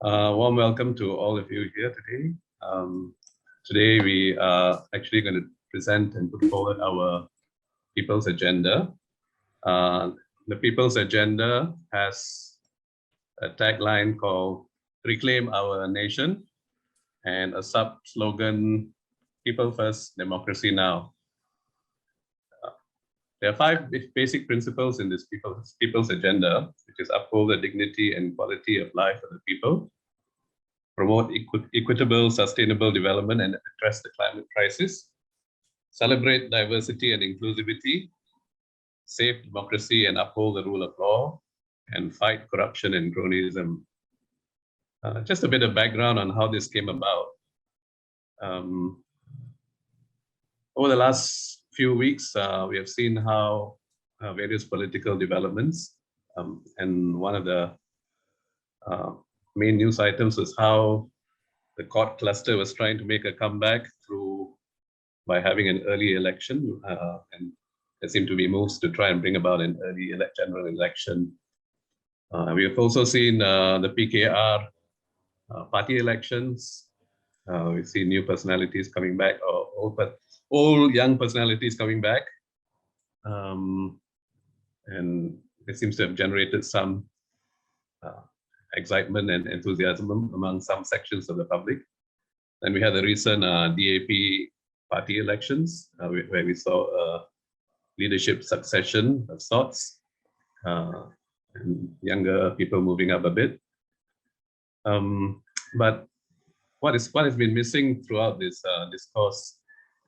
Warm welcome to all of you here today. Today we are actually going to present and put forward our People's Agenda. The People's Agenda has a tagline called Reclaim Our Nation and a sub-slogan, People First, Democracy Now. There are five basic principles in this People's Agenda, which is uphold the dignity and quality of life of the people, promote equitable, sustainable development and address the climate crisis, celebrate diversity and inclusivity, save democracy and uphold the rule of law, and fight corruption and cronyism. Just a bit of background on how this came about. Over the last few weeks, we have seen how various political developments, and one of the main news items was how the court cluster was trying to make a comeback by having an early election, and there seemed to be moves to try and bring about an early general election. We have also seen the PKR party elections. We've seen new personalities coming back, or old young personalities coming back, and it seems to have generated some excitement and enthusiasm among some sections of the public. Then we had the recent DAP party elections, where we saw a leadership succession of sorts, and younger people moving up a bit. But what has been missing throughout this discourse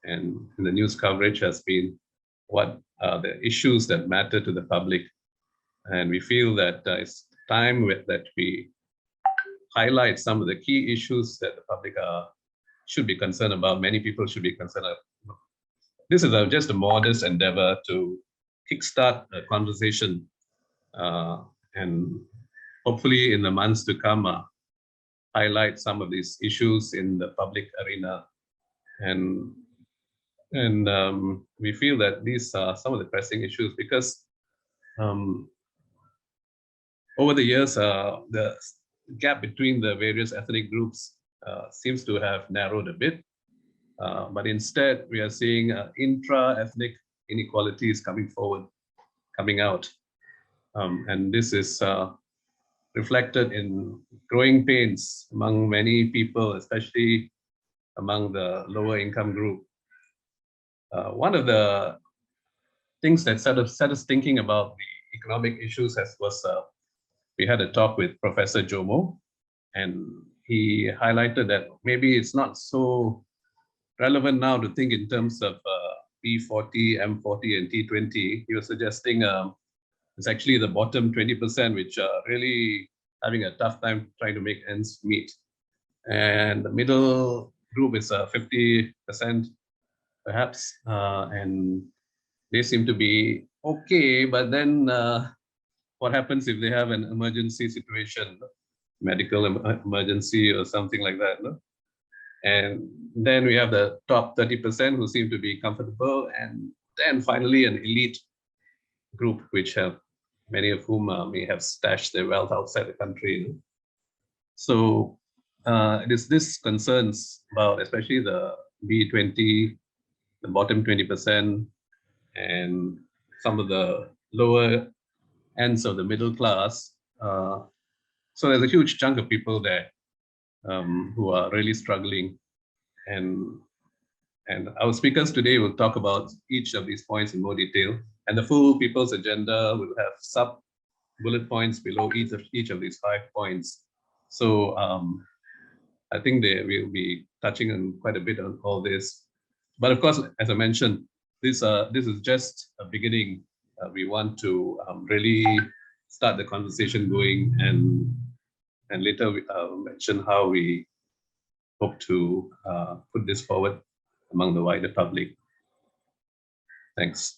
and in the news coverage has been what are the issues that matter to the public. And we feel that it's time that we highlight some of the key issues that the public should be concerned about. Many people should be concerned about. This is just a modest endeavor to kickstart a conversation, and hopefully in the months to come, highlight some of these issues in the public arena. And we feel that these are some of the pressing issues because over the years, the gap between the various ethnic groups seems to have narrowed a bit. But instead, we are seeing intra-ethnic inequalities coming out. And this is reflected in growing pains among many people, especially among the lower income group. One of the things that set us thinking about the economic issues was we had a talk with Professor Jomo, and he highlighted that maybe it's not so relevant now to think in terms of P40, M40, and T20. He was suggesting it's actually the bottom 20% which are really having a tough time trying to make ends meet. And the middle group is 50% perhaps, and they seem to be okay, but then what happens if they have an emergency situation, medical emergency or something like that? No? And then we have the top 30% who seem to be comfortable, and then finally an elite group, which have many of whom may have stashed their wealth outside the country. So it is this concerns about especially the B20, the bottom 20%, and some of the lower ends of the middle class. So there's a huge chunk of people there who are really struggling. And our speakers today will talk about each of these points in more detail. And the full People's Agenda will have sub-bullet points below each of these 5 points. So I think they will be touching on quite a bit on all this. But of course, as I mentioned, this is just a beginning. We want to really start the conversation going, and later we mention how we hope to put this forward among the wider public. Thanks.